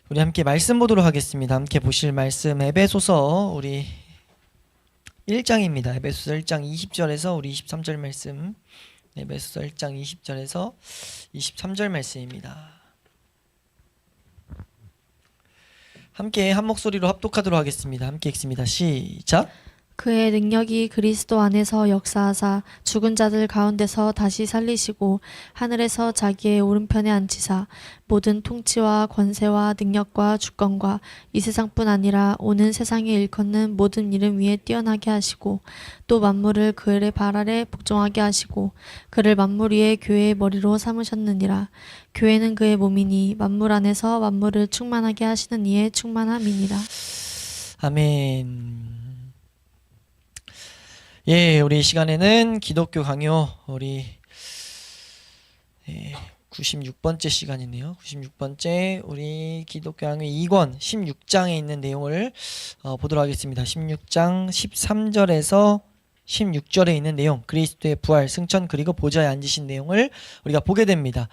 우리 함께 말씀 보도록 하겠습니다. 함께 보실 말씀 에베소서 우리 1장입니다. 에베소서 1장 20절에서 우리 23절 말씀. 에베소서 1장 20절에서 23절 말씀입니다. 함께 한 목소리로 합독하도록 하겠습니다. 함께 읽습니다. 시작. 그의 능력이 그리스도 안에서 역사하사 죽은 자들 가운데서 다시 살리시고 하늘에서 자기의 오른편에 앉히사 모든 통치와 권세와 능력과 주권과 이 세상뿐 아니라 오는 세상에 일컫는 모든 이름 위에 뛰어나게 하시고 또 만물을 그의 발 아래 복종하게 하시고 그를 만물 위에 교회의 머리로 삼으셨느니라. 교회는 그의 몸이니 만물 안에서 만물을 충만하게 하시는 이의 충만함이니라. 아멘. 예, 우리 이 시간에는 기독교 강요 우리 96번째 시간이네요. 96번째 우리 기독교 강요 2권 16장에 있는 내용을 보도록 하겠습니다. 16장 13절에서 16절에 있는 내용, 그리스도의 부활, 승천 그리고 보좌에 앉으신 내용을 우리가 보게 됩니다.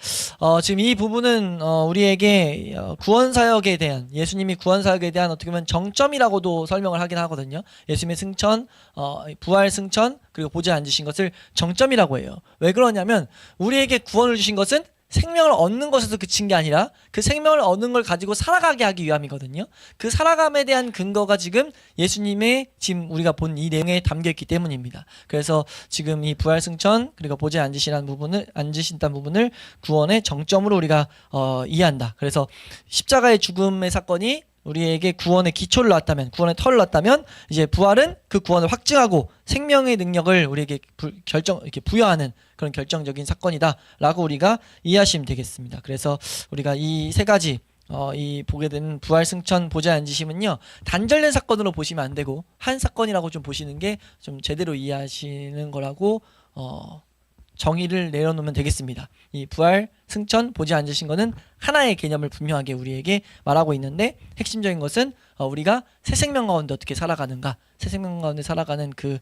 지금 이 부분은 우리에게 구원사역에 대한, 예수님이 구원사역에 대한 어떻게 보면 정점이라고도 설명을 하긴 하거든요. 예수님의 승천, 부활 승천 그리고 보좌에 앉으신 것을 정점이라고 해요. 왜 그러냐면 우리에게 구원을 주신 것은 생명을 얻는 것에서 그친 게 아니라 그 생명을 얻는 걸 가지고 살아가게 하기 위함이거든요. 그 살아감에 대한 근거가 지금 예수님의 지금 우리가 본 이 내용에 담겨 있기 때문입니다. 그래서 지금 이 부활 승천 그리고 보좌에 앉으신다는 부분을 구원의 정점으로 우리가 이해한다. 그래서 십자가의 죽음의 사건이 우리에게 구원의 기초를 놨다면, 구원의 터를 놨다면, 이제 부활은 그 구원을 확증하고 생명의 능력을 우리에게 이렇게 부여하는 그런 결정적인 사건이다라고 우리가 이해하시면 되겠습니다. 그래서 우리가 이 세 가지 이 보게 되는 부활, 승천, 보좌에 앉으심은요 단절된 사건으로 보시면 안 되고 한 사건이라고 좀 보시는 게 좀 제대로 이해하시는 거라고 정의를 내려놓으면 되겠습니다. 이 부활, 승천, 보좌에 앉으신 거는 하나의 개념을 분명하게 우리에게 말하고 있는데 핵심적인 것은 우리가 새 생명 가운데 어떻게 살아가는가, 새 생명 가운데 살아가는 그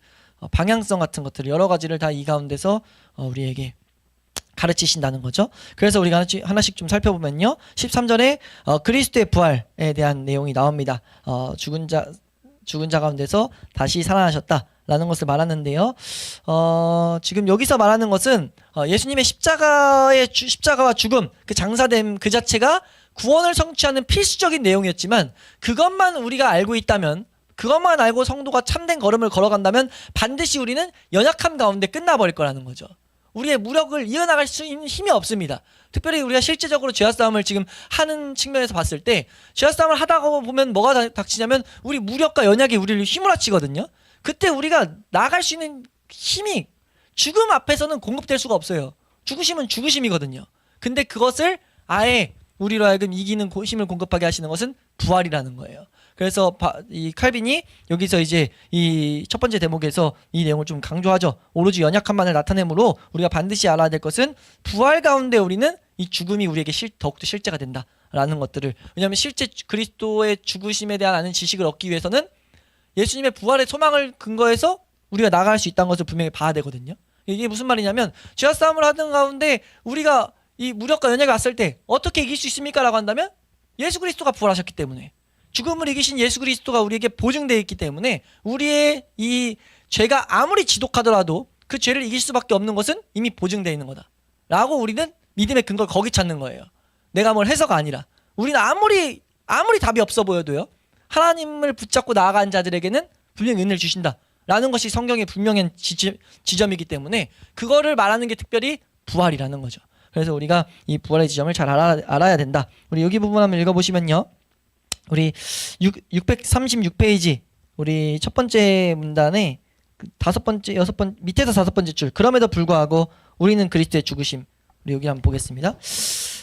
방향성 같은 것들 여러 가지를 다 이 가운데서 우리에게 가르치신다는 거죠. 그래서 우리가 하나씩 좀 살펴보면요. 13절에 그리스도의 부활에 대한 내용이 나옵니다. 죽은 자 가운데서 다시 살아나셨다라는 것을 말하는데요. 지금 여기서 말하는 것은 예수님의 십자가와 죽음, 그 장사됨 그 자체가 구원을 성취하는 필수적인 내용이었지만 그것만 우리가 알고 있다면, 그것만 알고 성도가 참된 걸음을 걸어간다면 반드시 우리는 연약함 가운데 끝나버릴 거라는 거죠. 우리의 무력을 이어나갈 수 있는 힘이 없습니다. 특별히 우리가 실제적으로 죄와싸움을 지금 하는 측면에서 봤을 때 죄와싸움을 하다가 보면 뭐가 닥치냐면 우리 무력과 연약이 우리를 휘몰아치거든요. 그때 우리가 나아갈 수 있는 힘이 죽음 앞에서는 공급될 수가 없어요. 죽으심은 죽으심이거든요. 근데 그것을 아예 우리로 하여금 이기는 힘을 공급하게 하시는 것은 부활이라는 거예요. 그래서 이 칼빈이 여기서 이제 이 첫 번째 대목에서 이 내용을 좀 강조하죠. 오로지 연약함만을 나타내므로 우리가 반드시 알아야 될 것은 부활 가운데 우리는 이 죽음이 우리에게 더욱더 실제가 된다라는 것들을, 왜냐하면 실제 그리스도의 죽으심에 대한 아는 지식을 얻기 위해서는 예수님의 부활의 소망을 근거해서 우리가 나아갈 수 있다는 것을 분명히 봐야 되거든요. 이게 무슨 말이냐면 죄와 싸움을 하는 가운데 우리가 이 무력과 연약이 왔을 때 어떻게 이길 수 있습니까? 라고 한다면 예수 그리스도가 부활하셨기 때문에, 죽음을 이기신 예수 그리스도가 우리에게 보증되어 있기 때문에 우리의 이 죄가 아무리 지독하더라도 그 죄를 이길 수밖에 없는 것은 이미 보증되어 있는 거다 라고 우리는 믿음의 근거를 거기 찾는 거예요. 내가 뭘 해서가 아니라 우리는 아무리 답이 없어 보여도요 하나님을 붙잡고 나아간 자들에게는 분명히 은혜를 주신다 라는 것이 성경의 분명한 지점이기 때문에 그거를 말하는 게 특별히 부활이라는 거죠. 그래서 우리가 이 부활의 지점을 잘 알아야 된다. 우리 여기 부분 한번 읽어보시면요, 우리 636페이지 우리 첫 번째 문단에 밑에서 다섯 번째 줄, 그럼에도 불구하고 우리는 그리스도의 죽으심, 우리 여기 한번 보겠습니다.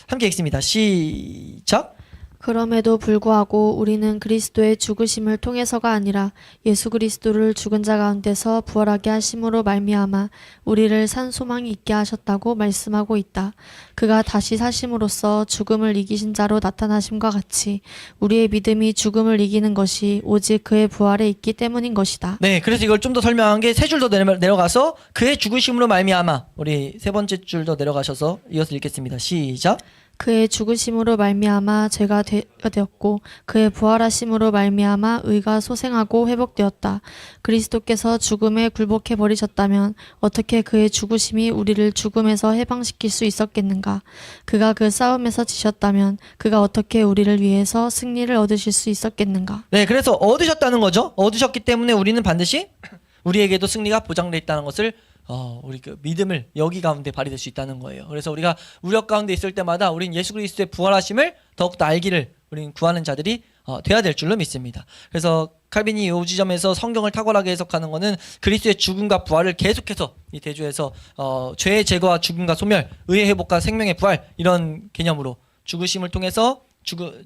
함께 읽습니다. 시작. 그럼에도 불구하고 우리는 그리스도의 죽으심을 통해서가 아니라 예수 그리스도를 죽은 자 가운데서 부활하게 하심으로 말미암아 우리를 산 소망이 있게 하셨다고 말씀하고 있다. 그가 다시 사심으로써 죽음을 이기신 자로 나타나심과 같이 우리의 믿음이 죽음을 이기는 것이 오직 그의 부활에 있기 때문인 것이다. 네, 그래서 이걸 좀 더 설명한 게 세 줄 더 내려가서 그의 죽으심으로 말미암아, 우리 세 번째 줄 더 내려가셔서 이어서 읽겠습니다. 시작. 그의 죽으심으로 말미암아 죄가 되었고 그의 부활하심으로 말미암아 의가 소생하고 회복되었다. 그리스도께서 죽음에 굴복해 버리셨다면 어떻게 그의 죽으심이 우리를 죽음에서 해방시킬 수 있었겠는가? 그가 그 싸움에서 지셨다면 그가 어떻게 우리를 위해서 승리를 얻으실 수 있었겠는가? 네, 그래서 얻으셨다는 거죠. 얻으셨기 때문에 우리는 반드시 우리에게도 승리가 보장되어 있다는 것을 우리 그 믿음을 여기 가운데 발휘될 수 있다는 거예요. 그래서 우리가 우력 가운데 있을 때마다 우린 예수 그리스도의 부활하심을 더욱더 알기를 우리는 구하는 자들이 돼야 될 줄로 믿습니다. 그래서 칼빈이 이 지점에서 성경을 탁월하게 해석하는 것은 그리스도의 죽음과 부활을 계속해서 이 대조해서 죄의 제거와 죽음과 소멸, 의의 회복과 생명의 부활 이런 개념으로 죽으심을 통해서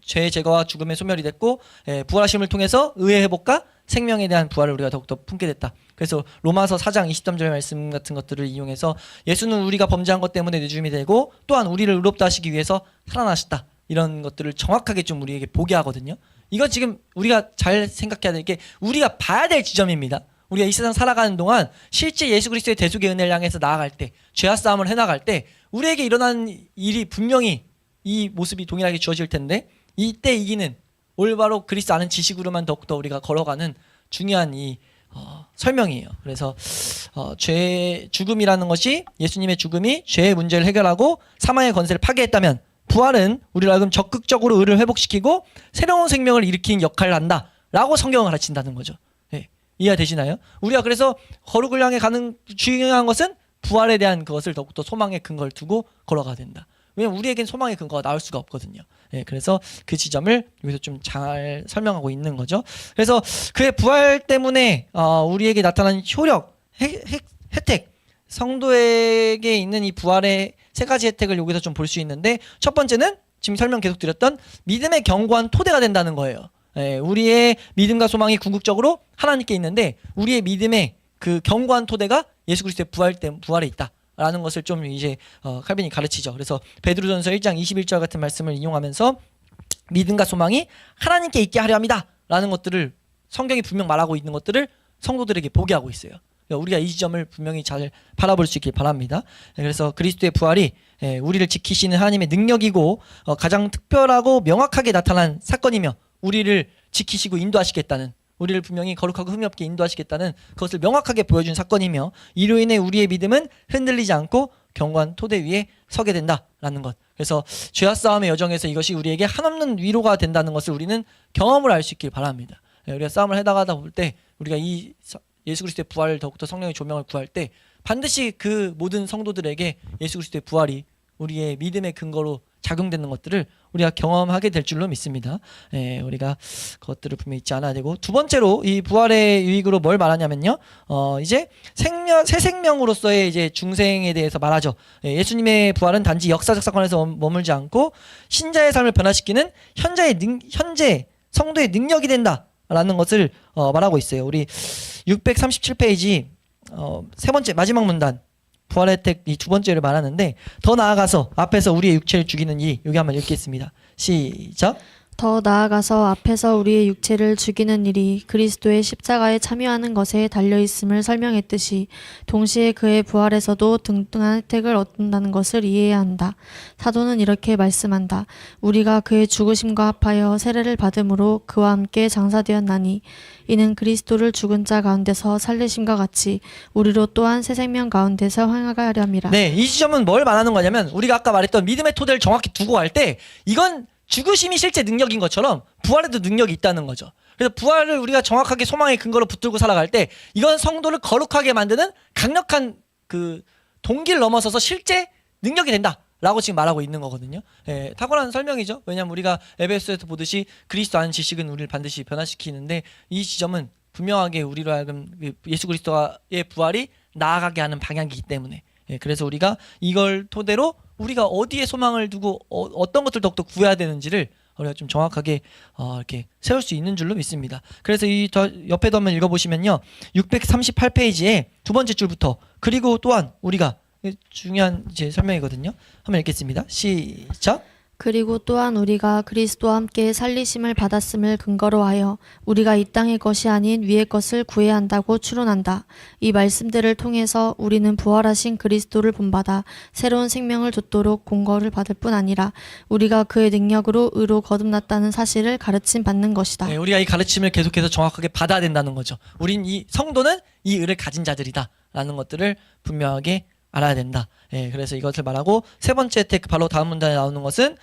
죄의 제거와 죽음의 소멸이 됐고 부활하심을 통해서 의의 회복과 생명에 대한 부활을 우리가 더욱더 품게 됐다. 그래서 로마서 4장 23절 말씀 같은 것들을 이용해서 예수는 우리가 범죄한 것 때문에 내주임이 되고 또한 우리를 의롭다 하시기 위해서 살아나셨다. 이런 것들을 정확하게 좀 우리에게 보게 하거든요. 이건 지금 우리가 잘 생각해야 될 게 우리가 봐야 될 지점입니다. 우리가 이 세상 살아가는 동안 실제 예수 그리스도의 대속의 은혜를 향해서 나아갈 때, 죄와 싸움을 해나갈 때 우리에게 일어나는 일이 분명히 이 모습이 동일하게 주어질 텐데 이때 이기는 올바로 그리스도 아는 지식으로만 더욱더 우리가 걸어가는 중요한 이 설명이에요. 그래서 죽음이라는 것이 예수님의 죽음이 죄의 문제를 해결하고 사망의 권세를 파괴했다면 부활은 우리를 하여금 적극적으로 의를 회복시키고 새로운 생명을 일으키는 역할을 한다라고 성경을 가르친다는 거죠. 네. 이해가 되시나요? 우리가 그래서 거룩을 향해 가는 중요한 것은 부활에 대한 그것을 더욱더 소망의 근거를 두고 걸어가야 된다. 왜냐면 우리에겐 소망의 근거가 나올 수가 없거든요. 예, 그래서 그 지점을 여기서 좀 잘 설명하고 있는 거죠. 그래서 그의 부활 때문에 우리에게 나타난 효력, 혜택, 성도에게 있는 이 부활의 세 가지 혜택을 여기서 좀 볼 수 있는데 첫 번째는 지금 설명 계속 드렸던 믿음의 견고한 토대가 된다는 거예요. 예, 우리의 믿음과 소망이 궁극적으로 하나님께 있는데 우리의 믿음의 그 견고한 토대가 예수 그리스도의 부활에 있다. 라는 것을 좀 이제 칼빈이 가르치죠. 그래서 베드로전서 1장 21절 같은 말씀을 인용하면서 믿음과 소망이 하나님께 있게 하려 합니다. 라는 것들을 성경이 분명 말하고 있는 것들을 성도들에게 보게 하고 있어요. 그러니까 우리가 이 지점을 분명히 잘 바라볼 수 있길 바랍니다. 그래서 그리스도의 부활이 우리를 지키시는 하나님의 능력이고 가장 특별하고 명확하게 나타난 사건이며 우리를 지키시고 인도하시겠다는 우리를 분명히 거룩하고 흠이 없게 인도하시겠다는 그것을 명확하게 보여준 사건이며 이로 인해 우리의 믿음은 흔들리지 않고 견고한 토대 위에 서게 된다라는 것. 그래서 죄와 싸움의 여정에서 이것이 우리에게 한없는 위로가 된다는 것을 우리는 경험을 할 수 있길 바랍니다. 우리가 싸움을 해나가다 볼 때 우리가 이 예수 그리스도의 부활을 더욱더 성령의 조명을 구할 때 반드시 그 모든 성도들에게 예수 그리스도의 부활이 우리의 믿음의 근거로 작용되는 것들을 우리가 경험하게 될 줄로 믿습니다. 우리가 그것들을 분명히 잊지 않아야 되고 두 번째로 이 부활의 유익으로 뭘 말하냐면요. 이제 새 생명으로서의 이제 중생에 대해서 말하죠. 예수님의 부활은 단지 역사적 사건에서 머물지 않고 신자의 삶을 변화시키는 현재 성도의 능력이 된다라는 것을 말하고 있어요. 우리 637페이지 세 번째 마지막 문단 부활의 혜택 이 두 번째를 말하는데 더 나아가서 앞에서 우리의 육체를 죽이는 이 여기 한번 읽겠습니다. 시작. 더 나아가서 앞에서 우리의 육체를 죽이는 일이 그리스도의 십자가에 참여하는 것에 달려있음을 설명했듯이 동시에 그의 부활에서도 등등한 혜택을 얻는다는 것을 이해해야 한다. 사도는 이렇게 말씀한다. 우리가 그의 죽으심과 합하여 세례를 받음으로 그와 함께 장사되었나니 이는 그리스도를 죽은 자 가운데서 살리심과 같이 우리로 또한 새 생명 가운데서 활약하려 함이라. 네, 이 지점은 뭘 말하는 거냐면 우리가 아까 말했던 믿음의 토대를 정확히 두고 갈 때 이건 죽으심이 실제 능력인 것처럼 부활에도 능력이 있다는 거죠. 그래서 부활을 우리가 정확하게 소망의 근거로 붙들고 살아갈 때 이건 성도를 거룩하게 만드는 강력한 그 동기를 넘어서서 실제 능력이 된다라고 지금 말하고 있는 거거든요. 탁월한 설명이죠. 왜냐하면 우리가 에베소에서 보듯이 그리스도 아는 지식은 우리를 반드시 변화시키는데 이 지점은 분명하게 우리로 하여금 예수 그리스도의 부활이 나아가게 하는 방향이기 때문에 그래서 우리가 이걸 토대로 우리가 어디에 소망을 두고 어떤 것들 더욱더 구해야 되는지를 우리가 좀 정확하게 이렇게 세울 수 있는 줄로 믿습니다. 그래서 이 옆에도 한번 읽어보시면요. 638페이지에 두 번째 줄부터 그리고 또한 우리가 중요한 이제 설명이거든요. 한번 읽겠습니다. 시작. 그리고 또한 우리가 그리스도와 함께 살리심을 받았음을 근거로 하여 우리가 이 땅의 것이 아닌 위의 것을 구해야 한다고 추론한다. 이 말씀들을 통해서 우리는 부활하신 그리스도를 본받아 새로운 생명을 돋도록 공거를 받을 뿐 아니라 우리가 그의 능력으로 의로 거듭났다는 사실을 가르침 받는 것이다. 네, 우리가 이 가르침을 계속해서 정확하게 받아야 된다는 거죠. 우린 이 성도는 이 의를 가진 자들이다 라는 것들을 분명하게 알아야 된다. 예, 그래서 이것을 말하고 세 번째 혜택 바로 다음 문단에 나오는 것은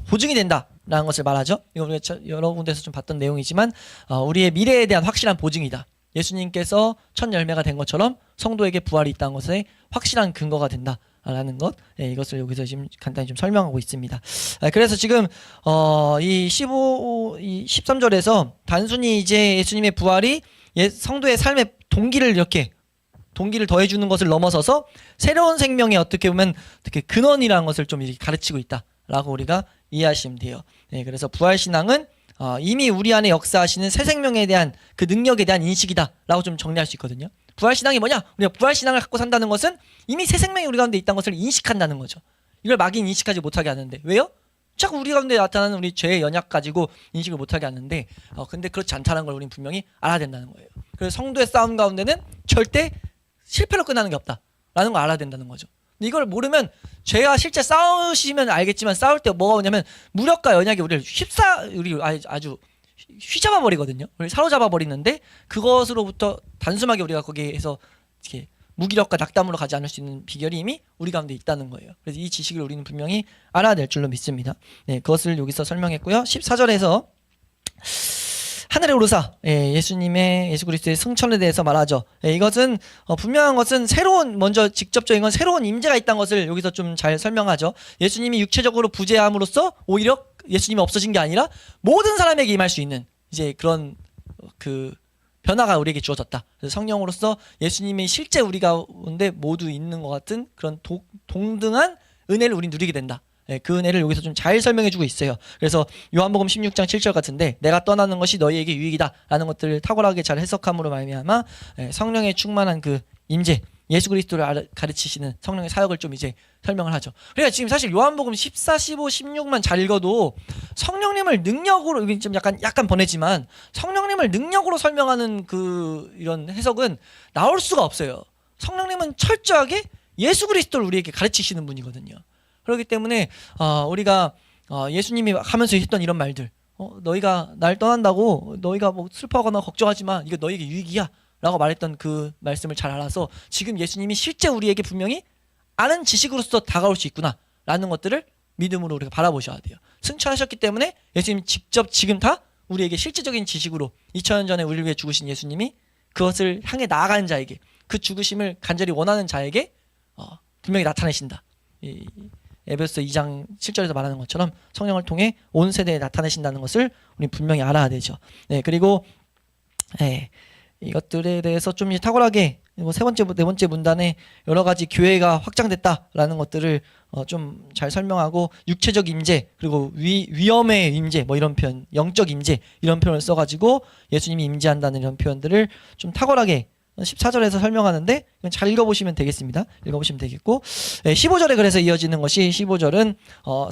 보증이 된다라는 것을 말하죠. 이거 우리가 여러 군데서 좀 봤던 내용이지만 우리의 미래에 대한 확실한 보증이다. 예수님께서 첫 열매가 된 것처럼 성도에게 부활이 있다는 것에 확실한 근거가 된다라는 것. 예, 이것을 여기서 지금 간단히 좀 설명하고 있습니다. 그래서 지금 이 13절에서 단순히 이제 예수님의 부활이 성도의 삶의 동기를 더해주는 것을 넘어서서 새로운 생명의 어떻게 보면 어떻게 근원이라는 것을 좀 이렇게 가르치고 있다라고 우리가 이해하시면 돼요. 네, 그래서 부활신앙은 이미 우리 안에 역사하시는 새 생명에 대한 그 능력에 대한 인식이다라고 좀 정리할 수 있거든요. 부활신앙이 뭐냐? 우리가 부활신앙을 갖고 산다는 것은 이미 새 생명이 우리 가운데 있다는 것을 인식한다는 거죠. 이걸 막인 인식하지 못하게 하는데 왜요? 자꾸 우리 가운데 나타나는 우리 죄의 연약 가지고 인식을 못하게 하는데 근데 그렇지 않다는 걸 우리는 분명히 알아야 된다는 거예요. 그래서 성도의 싸움 가운데는 절대 실패로 끝나는 게 없다라는 걸 알아야 된다는 거죠. 근데 이걸 모르면 죄와 실제 싸우시면 알겠지만 싸울 때 뭐가 오냐면 무력과 연약이 우리 아주 휘잡아 버리거든요. 우리 사로잡아 버리는데 그것으로부터 단순하게 우리가 거기에서 이렇게 무기력과 낙담으로 가지 않을 수 있는 비결이 이미 우리 가운데 있다는 거예요. 그래서 이 지식을 우리는 분명히 알아야 될 줄로 믿습니다. 네, 그것을 여기서 설명했고요. 14절에서 하늘에 오르사 예수 그리스도의 승천에 대해서 말하죠. 이것은 분명한 것은 먼저 직접적인 건 새로운 임재가 있다는 것을 여기서 좀 잘 설명하죠. 예수님이 육체적으로 부재함으로써 오히려 예수님이 없어진 게 아니라 모든 사람에게 임할 수 있는 이제 그런 그 변화가 우리에게 주어졌다. 그래서 성령으로서 예수님이 실제 우리 가운데 모두 있는 것 같은 그런 동등한 은혜를 우리 누리게 된다. 그 은혜를 여기서 좀 잘 설명해주고 있어요. 그래서 요한복음 16장 7절 같은데 내가 떠나는 것이 너희에게 유익이다 라는 것들을 탁월하게 잘 해석함으로 말미암아 성령의 충만한 그 임재, 예수 그리스도를 가르치시는 성령의 사역을 좀 이제 설명을 하죠. 그러니까 지금 사실 요한복음 14, 15, 16만 잘 읽어도 성령님을 능력으로, 이게 좀 약간 번외지만 성령님을 능력으로 설명하는 이런 해석은 나올 수가 없어요. 성령님은 철저하게 예수 그리스도를 우리에게 가르치시는 분이거든요. 그렇기 때문에 우리가 예수님이 하면서 했던 이런 말들, 너희가 날 떠난다고 너희가 뭐 슬퍼하거나 걱정하지 마, 이거 너희에게 유익이야 라고 말했던 그 말씀을 잘 알아서 지금 예수님이 실제 우리에게 분명히 아는 지식으로서 다가올 수 있구나 라는 것들을 믿음으로 우리가 바라보셔야 돼요. 승천하셨기 때문에 예수님이 직접 지금 다 우리에게 실제적인 지식으로 2000년 전에 우리를 위해 죽으신 예수님이 그것을 향해 나아가는 자에게, 그 죽으심을 간절히 원하는 자에게 분명히 나타내신다. 에베소 2장 7절에서 말하는 것처럼 성령을 통해 온 세대에 나타내신다는 것을 우리 분명히 알아야 되죠. 네, 그리고 이것들에 대해서 좀 탁월하게 세 번째, 네 번째 문단에 여러 가지 교회가 확장됐다라는 것들을 좀 잘 설명하고 육체적 임재, 그리고 위험의 임재, 뭐 이런 표현, 영적 임재 이런 표현을 써가지고 예수님이 임재한다는 이런 표현들을 좀 탁월하게 14절에서 설명하는데 잘 읽어보시면 되겠습니다. 읽어보시면 되겠고 15절에 그래서 이어지는 것이 15절은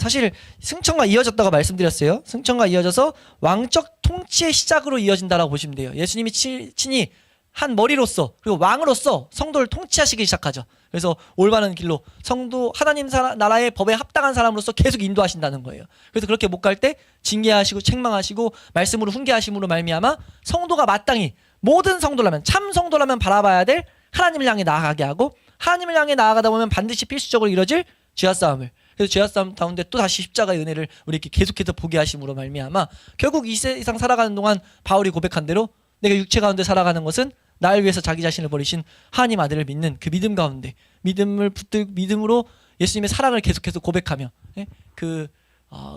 사실 승천과 이어졌다고 말씀드렸어요. 승천과 이어져서 왕적 통치의 시작으로 이어진다라고 보시면 돼요. 예수님이 친히 한 머리로서 그리고 왕으로서 성도를 통치하시기 시작하죠. 그래서 올바른 길로 성도 하나님 나라의 법에 합당한 사람으로서 계속 인도하신다는 거예요. 그래서 그렇게 못 갈 때 징계하시고 책망하시고 말씀으로 훈계하심으로 말미암아 성도가 마땅히 모든 성도라면, 참 성도라면 바라봐야 될 하나님을 향해 나아가게 하고, 하나님을 향해 나아가다 보면 반드시 필수적으로 이뤄질 죄와 싸움을, 그래서 죄와 싸움 가운데 또 다시 십자가의 은혜를 우리에게 계속해서 보게 하심으로 말미암아 결국 이 세상 살아가는 동안 바울이 고백한 대로 내가 육체 가운데 살아가는 것은 나를 위해서 자기 자신을 버리신 하나님 아들을 믿는 그 믿음 가운데 믿음으로 예수님의 사랑을 계속해서 고백하며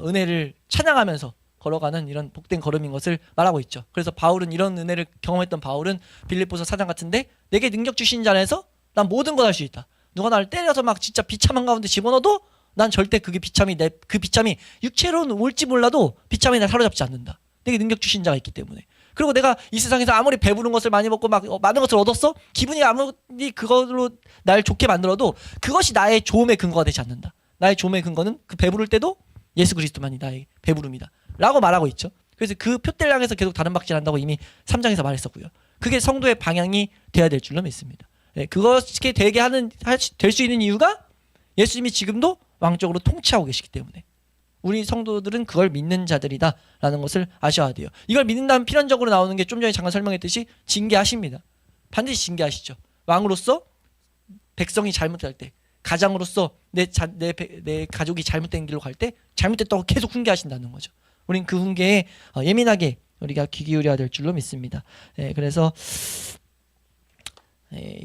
은혜를 찬양하면서 걸어가는 이런 복된 걸음인 것을 말하고 있죠. 그래서 바울은 이런 은혜를 경험했던 바울은 빌립보서 4장 같은데 내게 능력 주신 자 안에서 난 모든 걸 할 수 있다. 누가 나를 때려서 막 진짜 비참한 가운데 집어넣어도 난 절대 그 비참이 육체로는 올지 몰라도 비참이 날 사로잡지 않는다. 내게 능력 주신 자가 있기 때문에. 그리고 내가 이 세상에서 아무리 배부른 것을 많이 먹고 막 많은 것을 얻었어? 기분이 아무리 그걸로 날 좋게 만들어도 그것이 나의 좋음의 근거가 되지 않는다. 나의 좋음의 근거는 그 배부를 때도 예수 그리스도만이 나의 배부름이다 라고 말하고 있죠. 그래서 그 표대를 향해서 계속 다른 박질한다고 이미 3장에서 말했었고요. 그게 성도의 방향이 돼야 될 줄로 믿습니다. 그것이 되게 될 수 있는 이유가 예수님이 지금도 왕적으로 통치하고 계시기 때문에 우리 성도들은 그걸 믿는 자들이다라는 것을 아셔야 돼요. 이걸 믿는다면 필연적으로 나오는 게 좀 전에 잠깐 설명했듯이 징계하십니다. 반드시 징계하시죠. 왕으로서 백성이 잘못할 때, 가장으로서 내 가족이 잘못된 길로 갈 때 잘못됐다고 계속 훈계하신다는 거죠. 우린 그 훈계에 예민하게 우리가 귀 기울여야 될 줄로 믿습니다. 그래서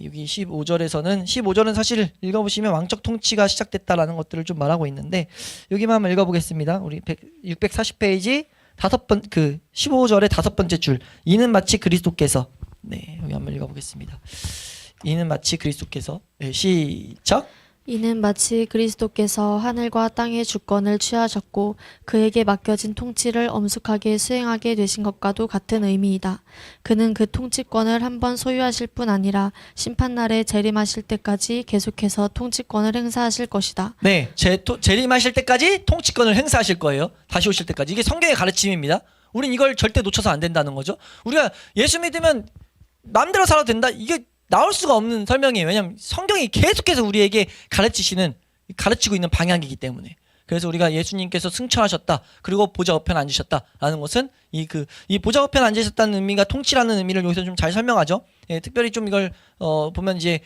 여기 15절은 사실 읽어보시면 왕적 통치가 시작됐다라는 것들을 좀 말하고 있는데 여기만 한번 읽어보겠습니다. 우리 640페이지 15절의 5번째 줄. 이는 마치 그리스도께서 여기 한번 읽어보겠습니다. 이는 마치 그리스도께서 시작. 이는 마치 그리스도께서 하늘과 땅의 주권을 취하셨고 그에게 맡겨진 통치를 엄숙하게 수행하게 되신 것과도 같은 의미이다. 그는 그 통치권을 한번 소유하실 뿐 아니라 심판날에 재림하실 때까지 계속해서 통치권을 행사하실 것이다. 네, 재림하실 때까지 통치권을 행사하실 거예요. 다시 오실 때까지. 이게 성경의 가르침입니다. 우린 이걸 절대 놓쳐서 안 된다는 거죠. 우리가 예수 믿으면 마음대로 살아도 된다. 이게 나올 수가 없는 설명이에요. 왜냐하면 성경이 계속해서 우리에게 가르치고 있는 방향이기 때문에. 그래서 우리가 예수님께서 승천하셨다. 그리고 보좌 우편에 앉으셨다라는 것은 이 보좌 우편에 앉으셨다는 의미가 통치라는 의미를 여기서 좀 잘 설명하죠. 특별히 좀 이걸 보면 이제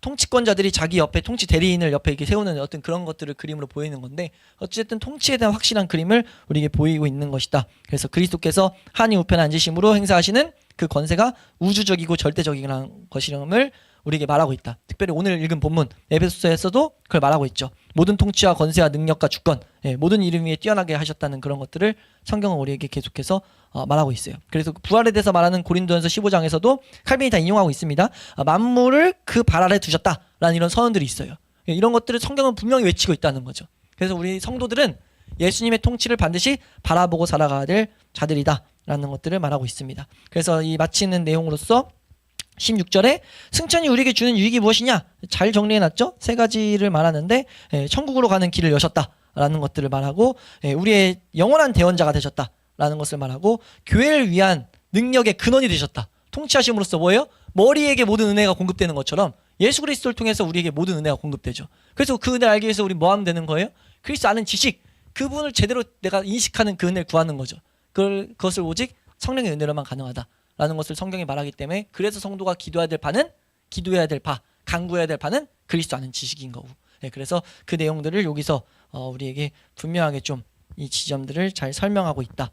통치권자들이 자기 옆에 통치 대리인을 옆에 이렇게 세우는 어떤 그런 것들을 그림으로 보이는 건데 어쨌든 통치에 대한 확실한 그림을 우리에게 보이고 있는 것이다. 그래서 그리스도께서 하나님 우편에 앉으심으로 행사하시는 그 권세가 우주적이고 절대적인 것임을 우리에게 말하고 있다. 특별히 오늘 읽은 본문 에베소서에서도 그걸 말하고 있죠. 모든 통치와 권세와 능력과 주권, 모든 이름 위에 뛰어나게 하셨다는 그런 것들을 성경은 우리에게 계속해서 말하고 있어요. 그래서 부활에 대해서 말하는 고린도전서 15장에서도 칼빈이 다 인용하고 있습니다. 만물을 그 발 아래 두셨다라는 이런 선언들이 있어요. 이런 것들을 성경은 분명히 외치고 있다는 거죠. 그래서 우리 성도들은 예수님의 통치를 반드시 바라보고 살아가야 될 자들이다 라는 것들을 말하고 있습니다. 그래서 이 마치는 내용으로서 16절에 승천이 우리에게 주는 유익이 무엇이냐? 잘 정리해놨죠? 3가지를 말하는데 천국으로 가는 길을 여셨다라는 것들을 말하고 우리의 영원한 대원자가 되셨다라는 것을 말하고 교회를 위한 능력의 근원이 되셨다. 통치하심으로써 뭐예요? 머리에게 모든 은혜가 공급되는 것처럼 예수 그리스도를 통해서 우리에게 모든 은혜가 공급되죠. 그래서 그 은혜를 알기 위해서 우리 뭐 하면 되는 거예요? 그리스도 아는 지식, 그분을 제대로 내가 인식하는 그 은혜를 구하는 거죠. 그것을 오직 성령의 은혜로만 가능하다라는 것을 성경이 말하기 때문에 그래서 성도가 기도해야 될 바, 간구해야 될 바는 그리스도 아는 지식인 거고. 그래서 그 내용들을 여기서 우리에게 분명하게 좀 이 지점들을 잘 설명하고 있다.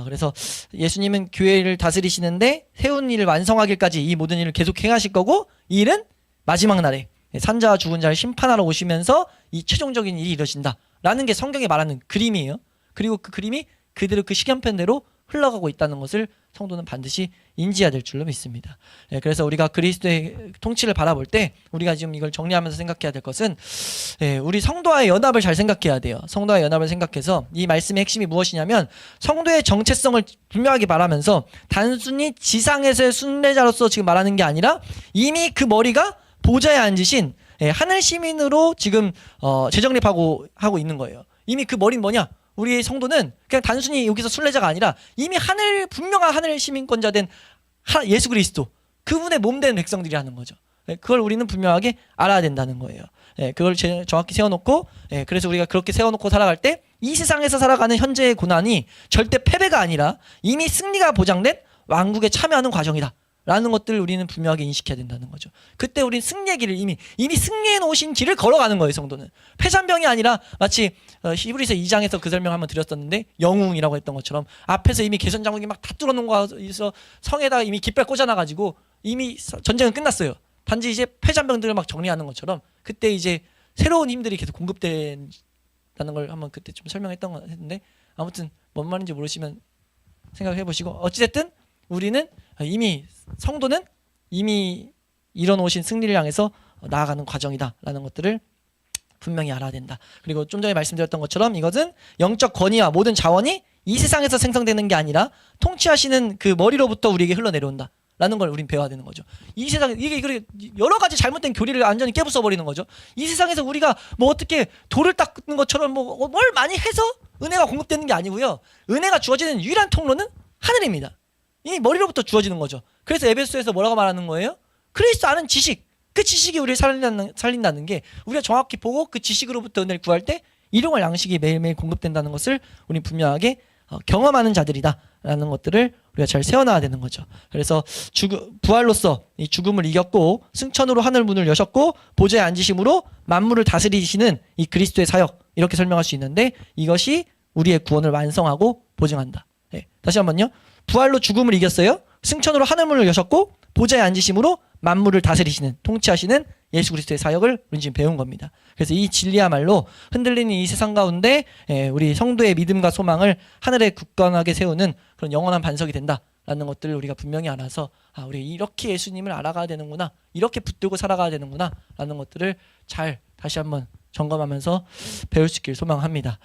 그래서 예수님은 교회를 다스리시는데 세운 일을 완성하기까지 이 모든 일을 계속 행하실 거고 이 일은 마지막 날에 산자와 죽은 자를 심판하러 오시면서 이 최종적인 일이 이루어진다라는 게 성경이 말하는 그림이에요. 그리고 그 그림이 그대로 그 시간편대로 흘러가고 있다는 것을 성도는 반드시 인지해야 될 줄로 믿습니다. 그래서 우리가 그리스도의 통치를 바라볼 때 우리가 지금 이걸 정리하면서 생각해야 될 것은 우리 성도와의 연합을 잘 생각해야 돼요. 성도와의 연합을 생각해서 이 말씀의 핵심이 무엇이냐면 성도의 정체성을 분명하게 말하면서 단순히 지상에서의 순례자로서 지금 말하는 게 아니라 이미 그 머리가 보좌에 앉으신 하늘 시민으로 지금 재정립하고 있는 거예요. 이미 그 머리는 뭐냐? 우리의 성도는 그냥 단순히 여기서 순례자가 아니라 이미 분명한 하늘 시민권자 된 예수 그리스도 그분의 몸된 백성들이라는 거죠. 그걸 우리는 분명하게 알아야 된다는 거예요. 그걸 정확히 세워놓고 그래서 우리가 그렇게 세워놓고 살아갈 때 이 세상에서 살아가는 현재의 고난이 절대 패배가 아니라 이미 승리가 보장된 왕국에 참여하는 과정이다 라는 것들을 우리는 분명하게 인식해야 된다는 거죠. 그때 우린 승리의 길을 이미 승리해 놓으신 길을 걸어가는 거예요. 성도는 패잔병이 아니라 마치 히브리서 2장에서 그 설명 한번 드렸었는데 영웅이라고 했던 것처럼 앞에서 이미 개선 장군이 막 다 뚫어놓은 거에서 성에다가 이미 깃발 꽂아놔가지고 이미 전쟁은 끝났어요. 단지 이제 패잔병들을 막 정리하는 것처럼 그때 이제 새로운 힘들이 계속 공급된다는 걸 한번 그때 좀 설명했던 거 했는데 아무튼 뭔 말인지 모르시면 생각해 보시고 어찌됐든 우리는 성도는 이미 이뤄놓으신 승리를 향해서 나아가는 과정이다라는 것들을 분명히 알아야 된다. 그리고 좀 전에 말씀드렸던 것처럼 이것은 영적 권위와 모든 자원이 이 세상에서 생성되는 게 아니라 통치하시는 그 머리로부터 우리에게 흘러내려온다 라는 걸 우린 배워야 되는 거죠. 이 세상에 이게 여러 가지 잘못된 교리를 완전히 깨부숴 버리는 거죠. 이 세상에서 우리가 뭐 어떻게 돌을 닦는 것처럼 뭐 뭘 많이 해서 은혜가 공급되는 게 아니고요. 은혜가 주어지는 유일한 통로는 하늘입니다. 이 머리로부터 주어지는 거죠. 그래서 에베소에서 뭐라고 말하는 거예요? 그리스도 아는 지식, 그 지식이 우리를 살린다는 게 우리가 정확히 보고 그 지식으로부터 은혜를 구할 때 일용할 양식이 매일매일 공급된다는 것을 우리 분명하게 경험하는 자들이다라는 것들을 우리가 잘 세워놔야 되는 거죠. 그래서 부활로서 이 죽음을 이겼고 승천으로 하늘 문을 여셨고 보좌에 앉으심으로 만물을 다스리시는 이 그리스도의 사역, 이렇게 설명할 수 있는데 이것이 우리의 구원을 완성하고 보증한다. 네, 다시 한번요. 부활로 죽음을 이겼어요. 승천으로 하늘 문을 여셨고 보좌에 앉으심으로 만물을 다스리시는, 통치하시는 예수 그리스도의 사역을 우리는 지금 배운 겁니다. 그래서 이 진리야말로 흔들리는 이 세상 가운데 우리 성도의 믿음과 소망을 하늘에 굳건하게 세우는 그런 영원한 반석이 된다라는 것들을 우리가 분명히 알아서 우리 이렇게 예수님을 알아가야 되는구나, 이렇게 붙들고 살아가야 되는구나 라는 것들을 잘 다시 한번 점검하면서 배울 수 있길 소망합니다.